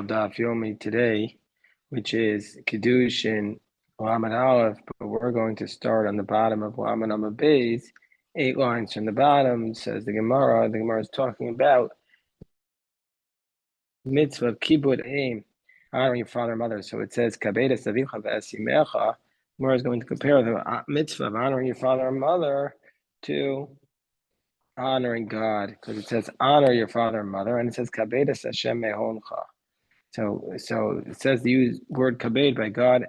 Daf Yomi today, which is Kiddushin Lamed Aleph, but we're going to start on the bottom of Lamed Amud Beis, 8 lines from the bottom. Says the Gemara. The Gemara is talking about mitzvah of kibbut aim, honoring your father and mother. So it says Kabeda Savicha V'Esimecha. Gemara is going to compare the mitzvah of honoring your father and mother to honoring God, because it says honor your father and mother, and it says Kabeda Hashem Mehoncha. So it says the use word kabed by God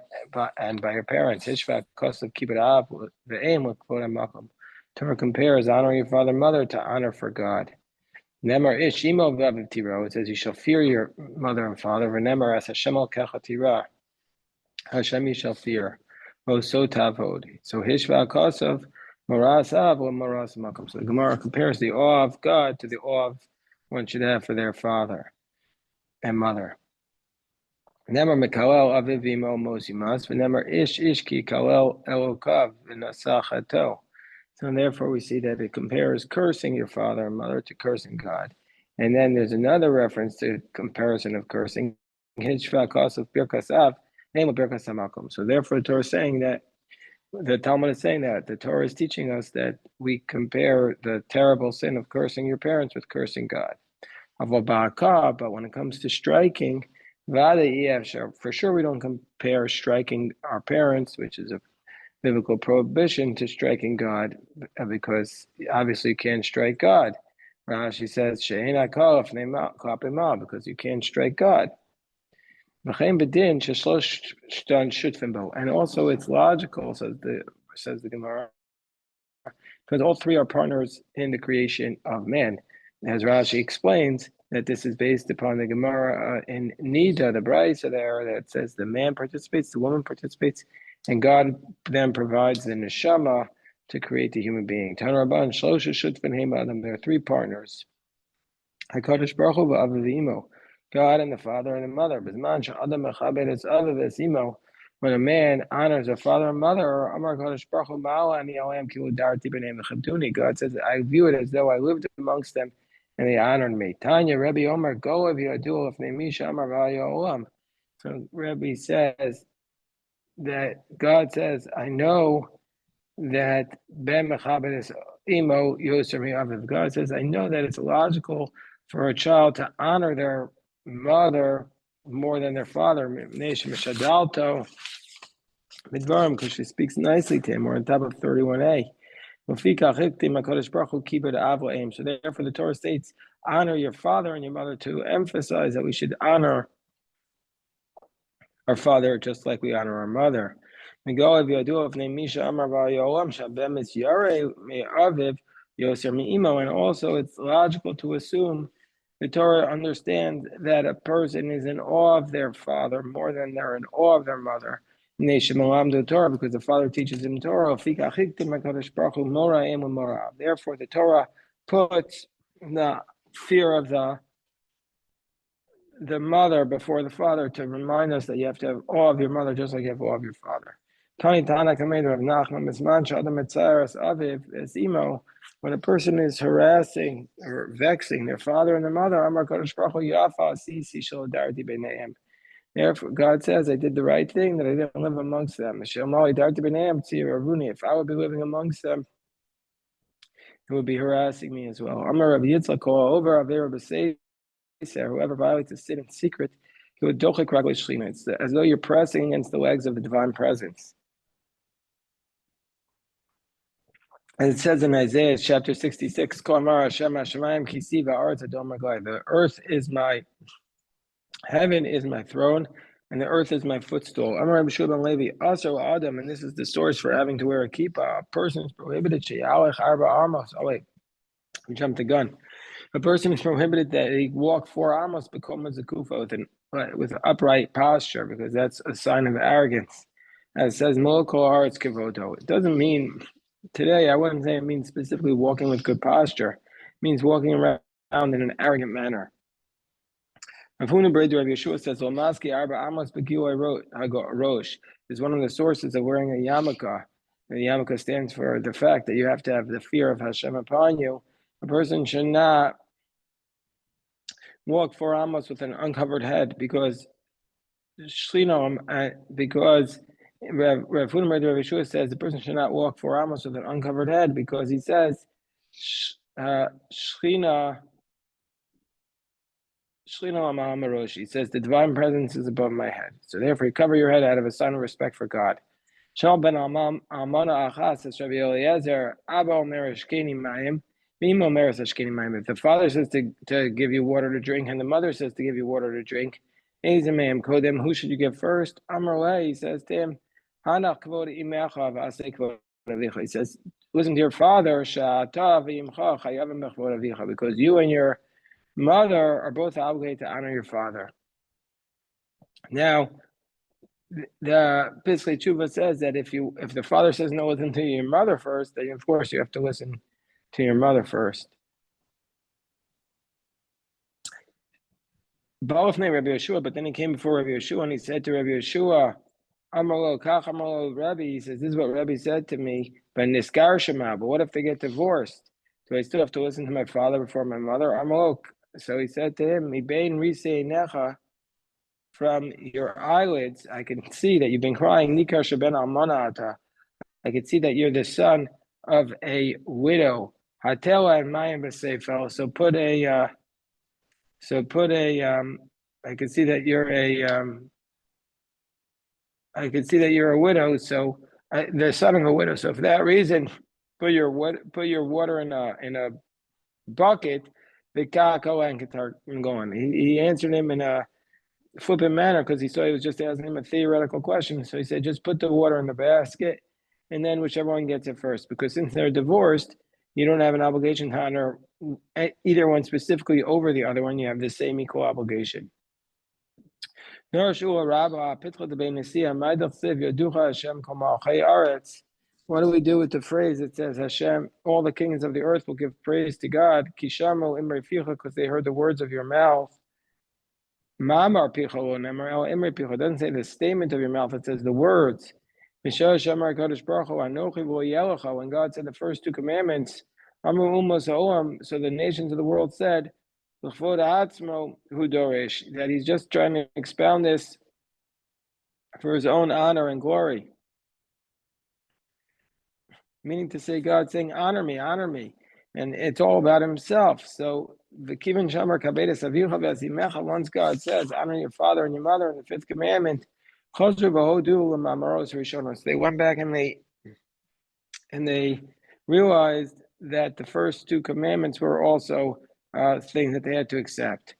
and by your parents. Hishvat kosav kibbut av ve'em l'kvod hamakom. Torah compares honoring your father and mother to honor for God. Nemar ish imo v'aviv tiro. It says you shall fear your mother and father. V'nemar as Hashem al kecha tira. Hashem you shall fear. So tavod. So hishvat kosav moras av or moras makom. So the Gemara compares the awe of God to the awe of one should have for their father and mother. Nemar mekalel aviv v'imo mosimas, v'nemar ish ki kalel elokav v'nasachato. So therefore we see that it compares cursing your father and mother to cursing God. And then there's another reference to comparison of cursing. Hishva kosav birkas av, name of birkas hamakom. So therefore the Torah is saying that, the Talmud is saying that, the Torah is teaching us that we compare the terrible sin of cursing your parents with cursing God. But when it comes to striking, for sure we don't compare striking our parents, which is a biblical prohibition, to striking God, because obviously you can't strike God. Rashi says, because you can't strike God. And also it's logical, says the Gemara, because all three are partners in the creation of man. As Rashi explains, that this is based upon the Gemara in Nida, the Brisa there, that says the man participates, the woman participates, and God then provides the neshama to create the human being. Tan Rabban, Shlosha Shutfin Heim Adam, there are three partners. HaKadosh Baruch Hu v'Aviv v'Imo, God and the father and the mother. B'zman she'adam mechabed es aviv es imo, when a man honors a father and mother, Amar HaKadosh Baruch Hu ma'ala ani olam ki udarti b'nei mechabtuni. God says, I view it as though I lived amongst them and they honored me. Tanya, Rebbe Omer, go of Yadul of Nemisha Amar Olam. So Rebbe says that God says, I know that Ben Mechabed is Imo Yoser Aviv. God says, I know that it's logical for a child to honor their mother more than their father. Mishadalto Midvarim, because she speaks nicely to him. We're on top of 31a. So therefore the Torah states, honor your father and your mother, to emphasize that we should honor our father just like we honor our mother. And also it's logical to assume the Torah understands that a person is in awe of their father more than they're in awe of their mother. Because the father teaches him Torah. Therefore, the Torah puts the fear of the mother before the father to remind us that you have to have awe of your mother just like you have awe of your father. When a person is harassing or vexing their father and their mother, therefore, God says, I did the right thing, that I didn't live amongst them. If I would be living amongst them, it would be harassing me as well. Whoever violates a sin in secret, it's as though you're pressing against the legs of the divine presence. And it says in Isaiah chapter 66, the earth is my heaven is my throne, and the earth is my footstool. Amar Rabbi Shua ben Levi, also Adam, and this is the source for having to wear a kippah. A person is prohibited. We jumped the gun. A person is prohibited that he walk 4 amos becomes a kufa with an upright posture, because that's a sign of arrogance. As it says, Molokol Haaretz Kevodo. It doesn't mean today. I wouldn't say it means specifically walking with good posture. It means walking around in an arrogant manner. Rav Huna B'Rei Rav Yeshua says, "Olmaski arba amos begilui rosh" is one of the sources of wearing a yarmulke. And the yarmulke stands for the fact that you have to have the fear of Hashem upon you. A person should not walk 4 amos with an uncovered head because Shlino, because Rav Yeshua says the person should not walk 4 amos with an uncovered head because he says Shlina Amamarosh. He says the divine presence is above my head. So therefore, you cover your head out of a sign of respect for God. Shal ben Almana Achas, says Rabbi Eliezer, Abba Omer Eshkeni Mayim, Mim Omer Eshkeni Mayim. If the father says to give you water to drink and the mother says to give you water to drink, Ezemim Kodem, who should you give first? Amar, he says to him, Hanach Kvod Imecha V'asei Kvod Avicha. He says, listen to your father, Sha'ata V'yimcha Chayavim B'chvod Avicha, because you and your mother are both obligated to honor your father. Now, the basically Tshuva says that if the father says no, listen to your mother first, then of course you have to listen to your mother first. Both named Rabbi Yeshua, but then he came before Rabbi Yeshua and he said to Rabbi Yeshua, Amarlo Kach Amarlo Rabbi, he says, this is what Rabbi said to me, but Niskar Shema, but what if they get divorced? Do I still have to listen to my father before my mother? Amarlo. So he said to him, Mibein Risei Necha, from your eyelids, I can see that you've been crying. Nikar Sheben Almanata. I can see that you're the son of a widow. Hatela and Mayim B'Seifel. I can see that you're a widow. So the son of a widow. So for that reason, put your water in a bucket. The Kako and Qatar going. He answered him in a flippant manner because he saw he was just asking him a theoretical question. So he said, just put the water in the basket and then whichever one gets it first. Because since they're divorced, you don't have an obligation to honor either one specifically over the other one. You have the same equal obligation. What do we do with the phrase that says Hashem, all the kings of the earth will give praise to God, because they heard the words of your mouth. Mamar pichol nemar el imri pichol. It doesn't say the statement of your mouth. It says the words. When God said the first two commandments, so the nations of the world said, that he's just trying to expound this for his own honor and glory. Meaning to say, God saying, honor me. And it's all about himself. So the Kivin Shamar Kabedes Avicha V'Azimecha, once God says, honor your father and your mother in the fifth commandment, so they went back and they realized that the first two commandments were also things that they had to accept.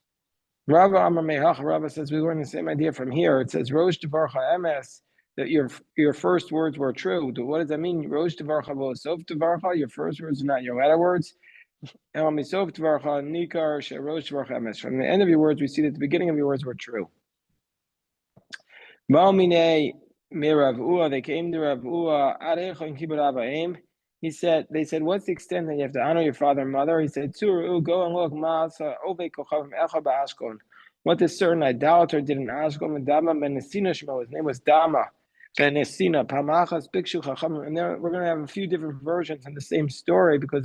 Rava says we learn the same idea from here. It says Rosh Devarcha Emes, that your first words were true. What does that mean? Rosh Devarcha V'Sof Devarcha, your first words are not your latter words. From the end of your words, we see that the beginning of your words were true. They came to Rav Ua. They said, what's the extent that you have to honor your father and mother? He said, go and look. What this certain idolater did in Ashkelon, Dama ben Nesina Shemo, his name was Dama ben Nesina, Pamachas Bikshu Chacham. And there we're going to have a few different versions of the same story because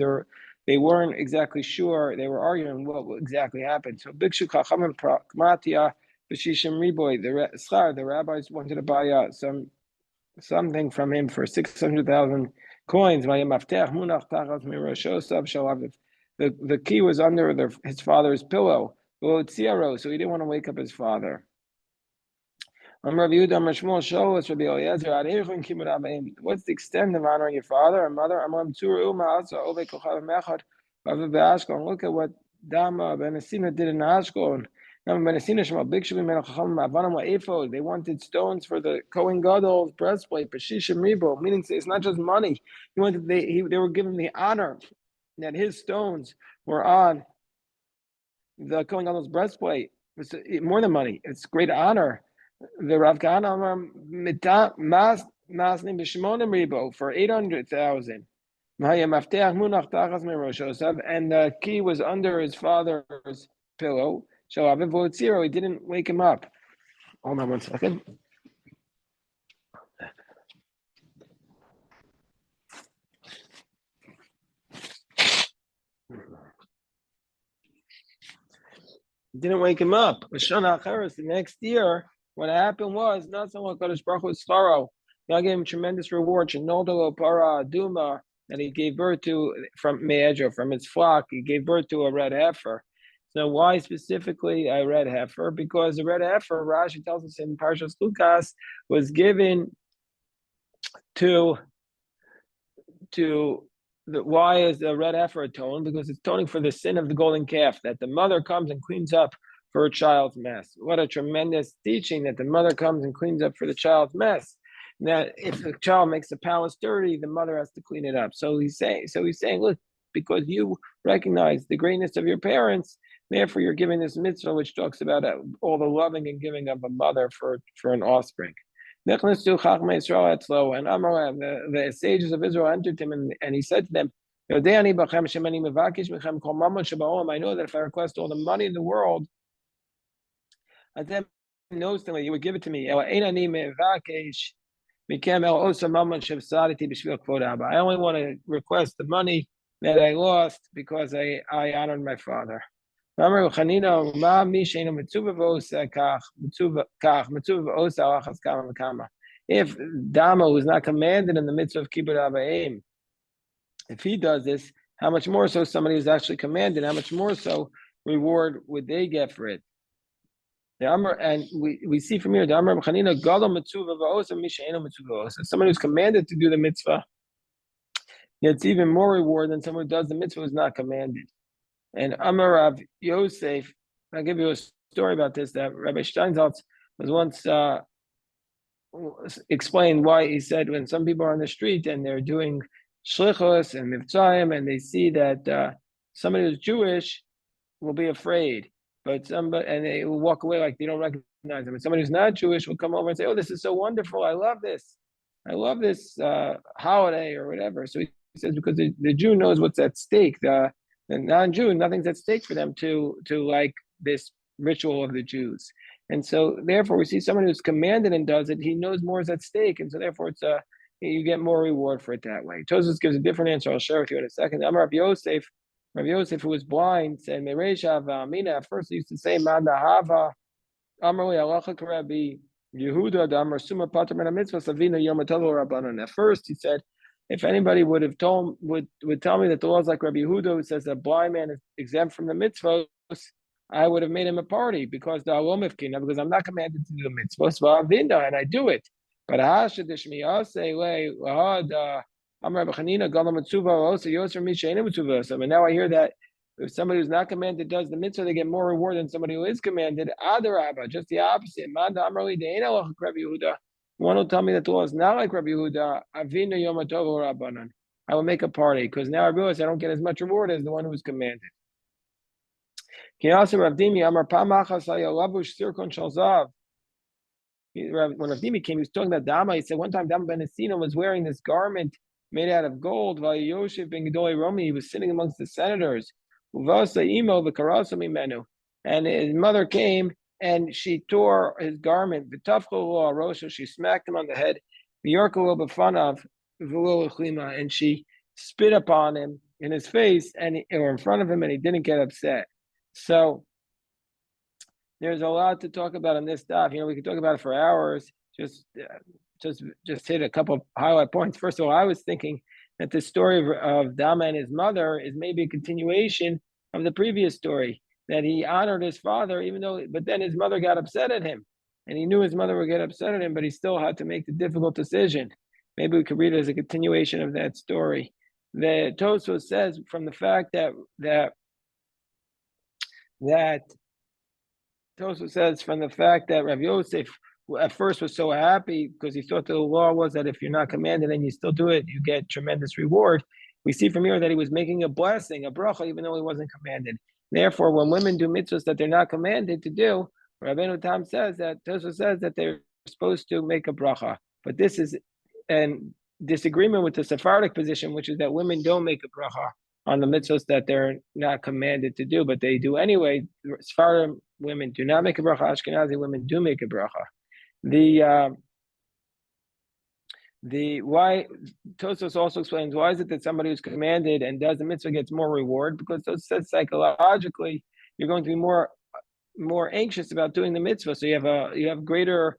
they weren't exactly sure. They were arguing what exactly happened. So Bikshu Chacham and Pragmatia, B'Shishim Riboy, the rabbis wanted to buy something from him for 600,000 coins. The key was under his father's pillow. So he didn't want to wake up his father. What's the extent of honoring your father and mother? Look at what Dama ben Asina did in Ashkelon. They wanted stones for the Kohen Gadol's breastplate, meaning it's not just money. They were given the honor that his stones were on the Kohen Gadol's breastplate. It's more than money. It's great honor. The Rav Kahana for 800,000. And the key was under his father's pillow. He didn't wake him up. Hold on 1 second. Didn't wake him up. Shana Acheres, the next year, what happened was not so much Kadosh Baruch Hu's sorrow. God gave him tremendous reward. Shenoldo para Duma, that he gave birth to from Me'edro, from his flock. He gave birth to a red heifer. So why specifically a red heifer? Because the red heifer, Rashi tells us in Parshas Lukas, was given to why is the red heifer atoned? Because it's atoning for the sin of the golden calf, that the mother comes and cleans up for her child's mess. What a tremendous teaching, that the mother comes and cleans up for the child's mess. That if the child makes the palace dirty, the mother has to clean it up. So he's saying, look, because you recognize the greatness of your parents, therefore you're giving this mitzvah, which talks about all the loving and giving of a mother for an offspring. And the sages of Israel entered him, and he said to them, I know that if I request all the money in the world, Hashem knows that you would give it to me. I only want to request the money that I lost because I honored my father. If Dama was not commanded in the midst of Kibbud Abayim, if he does this, how much more so somebody who's actually commanded, how much more so reward would they get for it? And we see from here, someone who's commanded to do the mitzvah gets even more reward than someone who does the mitzvah who's not commanded. And Amar Rav Yosef, I'll give you a story about this, that Rabbi Steinsaltz was once explained why he said when some people are on the street and they're doing shlichus and mivtzayim and they see that somebody who's Jewish will be afraid, and they will walk away like they don't recognize them. And somebody who's not Jewish will come over and say, "Oh, this is so wonderful! I love this holiday or whatever." So he says because the Jew knows what's at stake. The non-Jew, nothing's at stake for them to like this ritual of the Jews. And so therefore we see someone who's commanded and does it, he knows more is at stake, and so therefore it's you get more reward for it that way. Tosfos gives a different answer. I'll share with you in a second. Amar Rav Yosef, who was blind, said, at first he used to say, Madahava, Amar Halacha Rabbi Yehuda, Damar Suma Pater Min Mitzvah, Savina Yom Tov Rabbanan. At first he said, if anybody would tell me that the law is like Rabbi Yehuda, who says a blind man is exempt from the mitzvahs, I would have made him a party because I'm not commanded to do the mitzvahs, and I do it. But now I hear that if somebody who's not commanded does the mitzvah, they get more reward than somebody who is commanded. Just the opposite. One will tell me that the law is not like Rabbi Yehuda. I will make a party because now I realize I don't get as much reward as the one who was commanded. When Rav Dimi came, he was talking about Dama. He said one time Dama ben Esina was wearing this garment made out of gold. He was sitting amongst the senators. And his mother came and she tore his garment. She smacked him on the head. And she spit upon him in his face or in front of him, and he didn't get upset. So there's a lot to talk about on this stuff. We could talk about it for hours. Just hit a couple of highlight points. First of all, I was thinking that the story of Dama and his mother is maybe a continuation of the previous story, that he honored his father, but then his mother got upset at him, and he knew his mother would get upset at him, but he still had to make the difficult decision. Maybe we could read it as a continuation of that story. The Tosfos says from the fact that Tosfos says from the fact that Rav Yosef at first was so happy because he thought the law was that if you're not commanded and you still do it, you get tremendous reward. We see from here that he was making a blessing, a bracha, even though he wasn't commanded. Therefore, when women do mitzvahs that they're not commanded to do, Rabbeinu Tam says that Tosfos says that they're supposed to make a bracha. But this is in disagreement with the Sephardic position, which is that women don't make a bracha on the mitzvahs that they're not commanded to do, but they do anyway. Sephardic women do not make a bracha. Ashkenazi women do make a bracha. The why Tosfos also explains why is it that somebody who's commanded and does the mitzvah gets more reward? Because Tosfos says psychologically you're going to be more more anxious about doing the mitzvah. So you have greater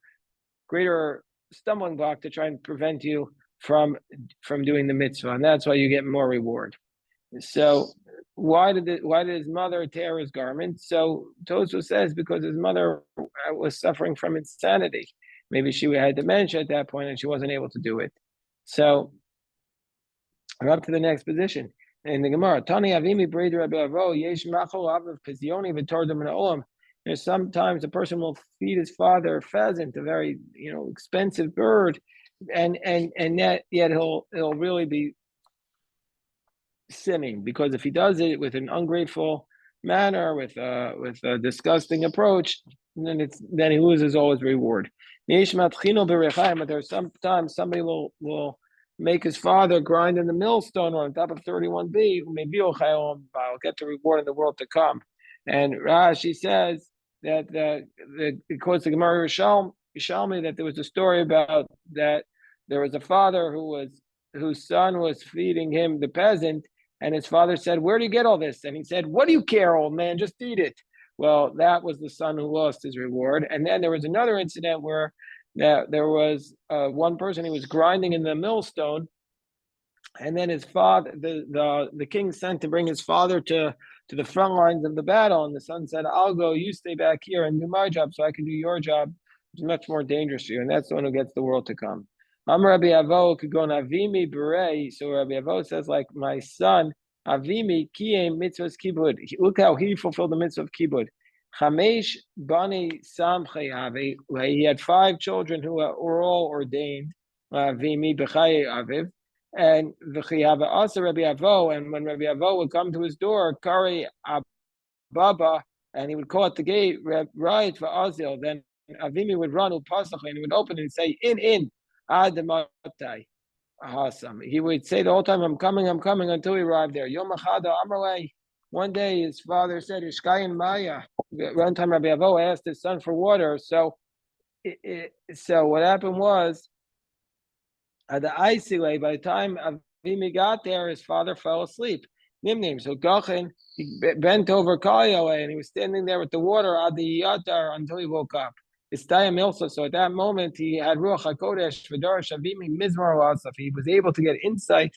stumbling block to try and prevent you from doing the mitzvah, and that's why you get more reward. So why did his mother tear his garment? So Tosfos says because his mother was suffering from insanity. Maybe she had dementia at that point and she wasn't able to do it. So we're up to the next position. In the Gemara, Tani Avimi Breder Rabbi Avo, Yesh Machol Avav Pizioni V'Tordim Olam. There's sometimes a person will feed his father a pheasant, a very expensive bird, and yet he'll really be sinning, because if he does it with an ungrateful manner, with a disgusting approach, then he loses all his reward. But there's sometimes somebody will make his father grind in the millstone or on top of 31b, I'll get the reward in the world to come. And Rashi says that it quotes the Gemara Yerushalmi that there was a story about that there was a father whose son was feeding him the peasant, and his father said, "Where do you get all this?" And he said, "What do you care, old man? Just eat it." Well, that was the son who lost his reward. And then there was another incident where there was one person, he was grinding in the millstone, and then his father, the king sent to bring his father to the front lines of the battle, and the son said, "I'll go, you stay back here and do my job so I can do your job. It's much more dangerous for you." And that's the one who gets the world to come. Rabbi Avo could go Avimi Berei. So Rabbi Avo says, like, my son, Avimi Kiyem mitzvahs kibud. Look how he fulfilled the mitzvah of kibud. Chamesh Bani Sam Chayavi. He had 5 children who were all ordained. Avimi B'chaye Aviv. And V'chiyava also Rabbi Avo. And when Rabbi Avo would come to his door, Kari Ababa, and he would call at the gate, right for Azil. Then Avimi would run Upasach, and he would open and say, in. Awesome. He would say the whole time, I'm coming, until he arrived there. Yom Achada Amrlei. One day his father said, Ishkayin Maya. One time Rabbi Avo asked his son for water. So what happened was, at the Isile, by the time Avimi got there, his father fell asleep. Nimnim. So Gachin, he bent over Kayale, and he was standing there with the water Adi Yatar until he woke up. So at that moment, he had Ruach HaKodesh, V'darash Avimi, Mizmor Asaf. He was able to get insight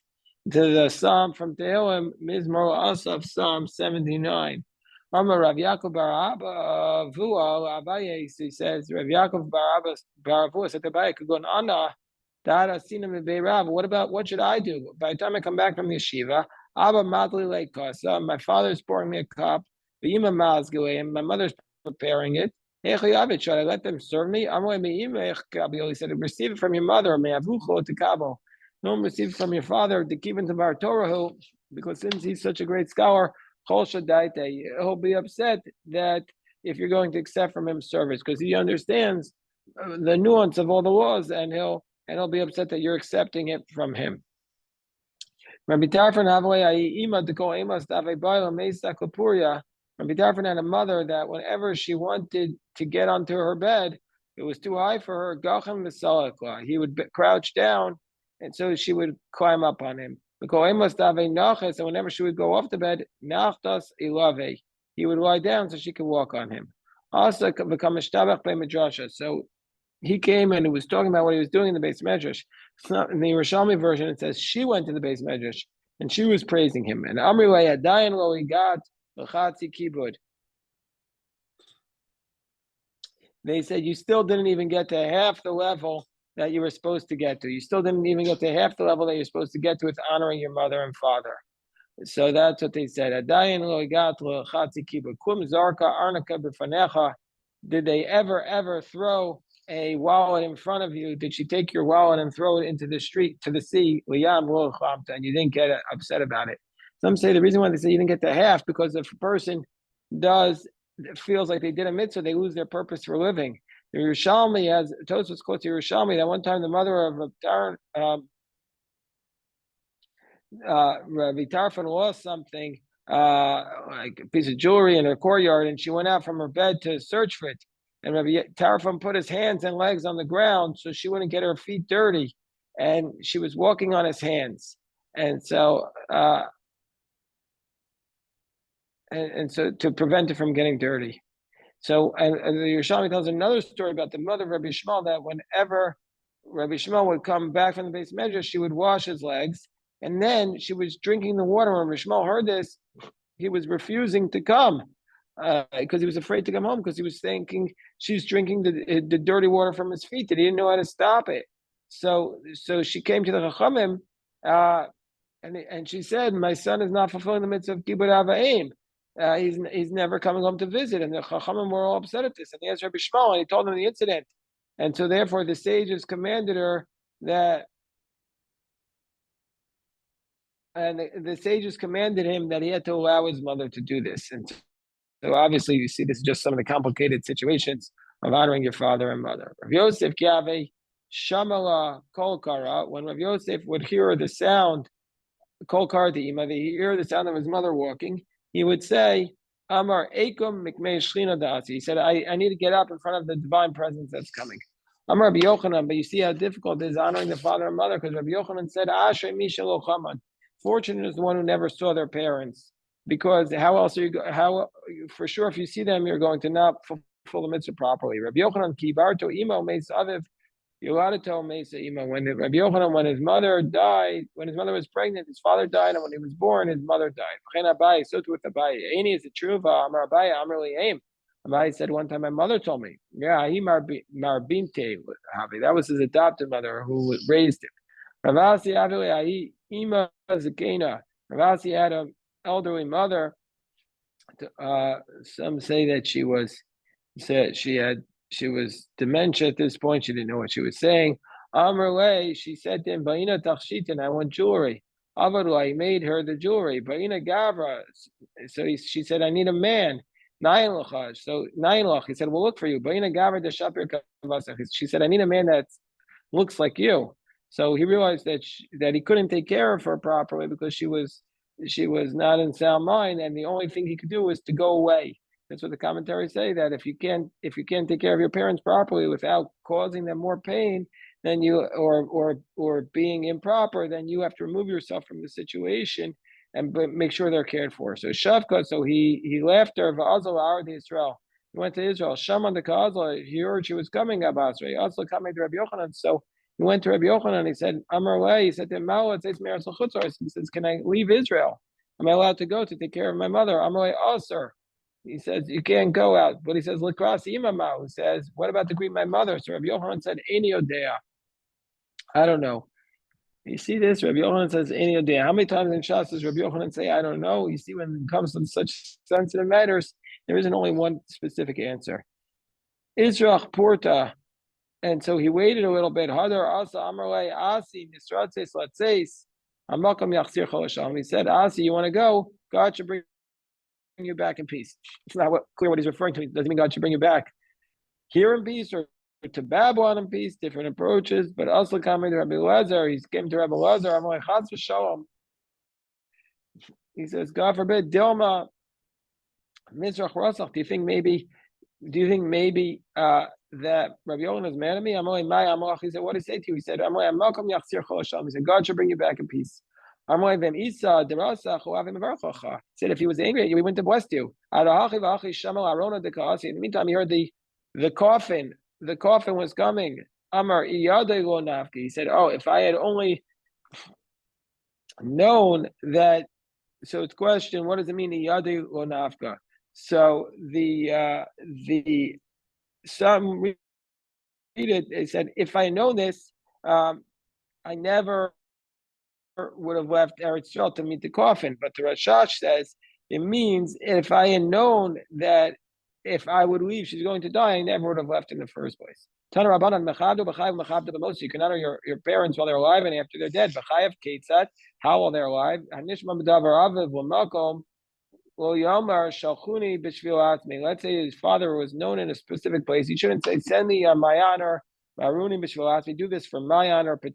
to the Psalm from Tehillim, Mizmor Asaf, Psalm 79. Rav Yaakov bar Abba Vual Abaye, he says, Rav Yaakov bar Abba bar Vual said to Abaye, could go on Anna, what should I do? By the time I come back from the yeshiva, Abba Madli Lake Kasa, my father's pouring me a cup, and my mother's preparing it. Should I let them serve me? He said, receive it from your mother. No, receive it from your father to keep into Bar Torah, because since he's such a great scholar, he'll be upset that if you're going to accept from him service, because he understands the nuance of all the laws, and he'll be upset that you're accepting it from him. Rabbi Tarfon had a mother that whenever she wanted to get onto her bed, it was too high for her. He would crouch down, and so she would climb up on him. And whenever she would go off the bed, he would lie down so she could walk on him. Also, so he came and he was talking about what he was doing in the Beis Medrash. In the Yerushalmi version, it says she went to the Beis Medrash and she was praising him. And Amri Adayin lo igat l'chatzi kibud. They said you still didn't even get to half the level that you were supposed to get to. You still didn't even get to half the level that you're supposed to get to with honoring your mother and father. So that's what they said. Adayin lo igat l'chatzi kibud. Kum zarka arnaka b'fanecha. Did they ever throw a wallet in front of you? Did she take your wallet and throw it into the street, to the sea, and you didn't get upset about it? Some say the reason why they say you didn't get to half, because if a person feels like they did a mitzvah, they lose their purpose for living. The Yerushalmi, as Tosfos quotes Yerushalmi, that one time the mother of Rabbi Tarfon lost something, like a piece of jewelry in her courtyard, and she went out from her bed to search for it. And Rabbi Tarfon put his hands and legs on the ground so she wouldn't get her feet dirty, and she was walking on his hands. And so, and so to prevent it from getting dirty. So, and the Yerushalmi tells another story about the mother of Rabbi Shmuel, that whenever Rabbi Shmuel would come back from the base measure, she would wash his legs, and then she was drinking the water. When Rabbi Shmuel heard this, he was refusing to come because he was afraid to come home, because he was thinking she's drinking the dirty water from his feet, that he didn't know how to stop it. So she came to the Chachamim, and she said, "My son is not fulfilling the mitzvah of kibbud avayim. He's never coming home to visit." And the Chachamim were all upset at this. And he asked Rabbi Shmuel, and he told them the incident. And so therefore the sages commanded her that, and the sages commanded him that he had to allow his mother to do this. And so obviously you see this is just some of the complicated situations of honoring your father and mother. Rav Yosef Kiave Shamala Kol Kara, when Rav Yosef would hear the sound, Kol Kara the Ima, he hear the sound of his mother walking, he would say, Amar Ekum Mikmei Shlina Dasi. He said, I need to get up in front of the divine presence that's coming. Amar Rabbi Yochanan, but you see how difficult it is honoring the father and mother, because Rabbi Yochanan said, Ashrei Misha Lo Chaman. Fortunate is the one who never saw their parents, because how else are you? How for sure, if you see them, you're going to not fulfill the mitzvah properly. Rabbi Yochanan Kibarto Imo Meis Aviv. You're allowed to tell Mesa Imo when Rabbi Yochanan, when his mother died, when his mother was pregnant, his father died, and when he was born, his mother died. So too with Abai. Aini is the truth. Amar Abai, Amar Aim. Abai said one time, my mother told me, yeah, he Marbinte. That was his adopted mother who raised him. Ravasi Avili Ima Zakena. Ravasi had an elderly mother. Some say that she was dementia at this point. She didn't know what she was saying. Amrle, she said to him, Baina Tachshitin, I want jewelry. Avaru, I made her the jewelry. Baina Gavra. So she said, I need a man. Nain Lachaj. So Nain Lach, he said, we'll look for you. Baina Gavra de Shapir Kavasach. She said, I need a man that looks like you. So he realized that he couldn't take care of her properly because she was not in sound mind, and the only thing he could do was to go away. That's what the commentaries say, that if you can't take care of your parents properly without causing them more pain, then you or being improper, then you have to remove yourself from the situation and make sure they're cared for. So Shavka, so he left her. Israel. He went to Israel. Shaman the Kazal, he heard she was coming. Abasra. Also coming to Rabbi Yochanan. So he went to Rabbi Yochanan. He said, Amar, he said to him, he says, can I leave Israel? Am I allowed to go to take care of my mother? Amar, oh, sir. He says, you can't go out. But he says, Lakras Imama, who says, what about to greet my mother? So Rabbi Yochanan said, Eini Odea. I don't know. You see this? Rabbi Yochanan says, Eini Odea. How many times in Shas does Rabbi Yochanan say, I don't know? You see, when it comes to such sensitive matters, there isn't only one specific answer. Israch Porta. And so he waited a little bit. Hadar Asa Amrle Asi Nisratses Latses Amakam Yachsir Cholasham. He said, Asi, you want to go? God should bring you back in peace. It's not clear what he's referring to. It doesn't mean God should bring you back here in peace or to Babylon in peace. Different approaches. But also coming to Rabbi Lazar, he came to Rabbi Lazar. I'm like, Chaz v'shalom. He says, God forbid, Dilma Mizrach Rasach. Do you think maybe that Rabbi Yochanan is mad at me? He said, what did he say to you? He said, he said, God should bring you back in peace. He said, if he was angry at you, he wouldn't have blessed you. In the meantime, he heard the coffin. The coffin was coming. He said, oh, if I had only known that. So it's question, what does it mean? So some read it. They said, if I know this, I never would have left Eretz Yisrael to meet the coffin. But the Rashash says it means if I had known that if I would leave, she's going to die, I never would have left in the first place. You can honor your parents while they're alive and after they're dead. How while they're alive? Let's say his father was known in a specific place. He shouldn't say, send me my honor, do this for my honor, but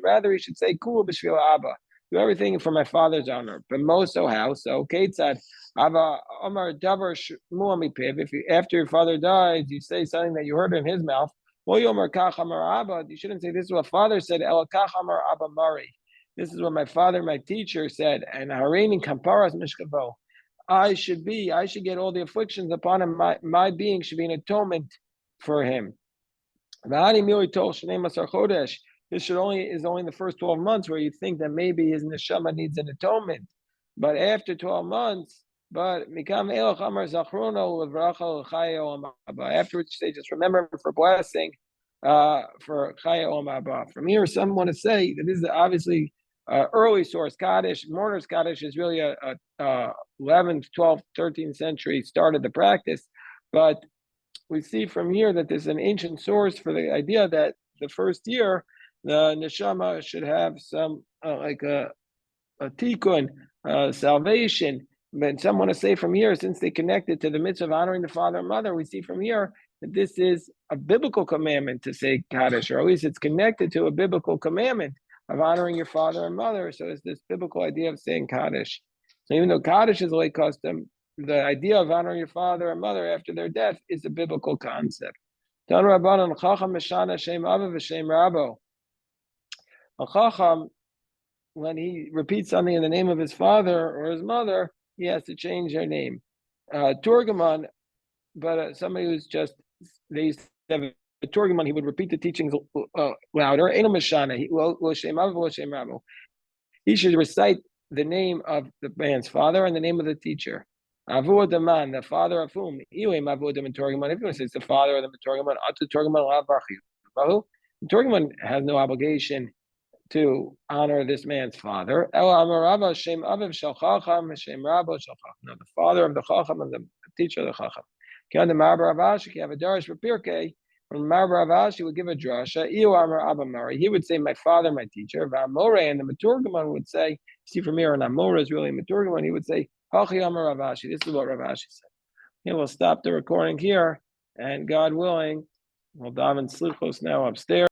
rather he should say, Kul b'shvil Abba. Do everything for my father's honor. But Moso how? So Ketzad, Ava Omar Davar Shmuamipiv. If after your father dies, you say something that you heard in his mouth. You shouldn't say this is what father said, El Kachamar Abba Mari. This is what my father, my teacher, said. And Harein Kamparas Mishkavo. I should get all the afflictions upon him. My being should be an atonement for him. This is only in the first 12 months where you think that maybe his neshama needs an atonement. But after 12 months, afterwards they just remember him for blessing, for Chaya Olam Haba. From here, some want to say that this is obviously early source Kaddish. Mourner's Kaddish is really a 11th, 12th, 13th century started the practice, but we see from here that there's an ancient source for the idea that the first year the neshama should have some like a tikkun, salvation. But some want to say from here, since they connected to the mitzvah of honoring the father and mother, we see from here that this is a biblical commandment to say Kaddish, or at least it's connected to a biblical commandment of honoring your father and mother. So it's this biblical idea of saying Kaddish. So even though Kaddish is a late custom, the idea of honoring your father and mother after their death is a biblical concept. A chacham, when he repeats something in the name of his father or his mother, he has to change their name. Turgaman, but somebody who's just, they used to have a Turgaman, he would repeat the teachings louder. He should recite the name of the man's father and the name of the teacher. Avur the man, the father of whom? If you want to say it's the father of the Turgaman, the Turgaman has no obligation to honor this man's father. No, the father of the Chacham and the teacher of the Chacham. From Marbar Avash, he would give a drasha. He would say, my father, my teacher. And the Maturgaman would say, see from here, and Amora is really a Maturgaman, he would say, Hachi Amar Ravashi. This is what Ravashi said. Okay, we'll stop the recording here, and God willing, we'll daven slichos now upstairs.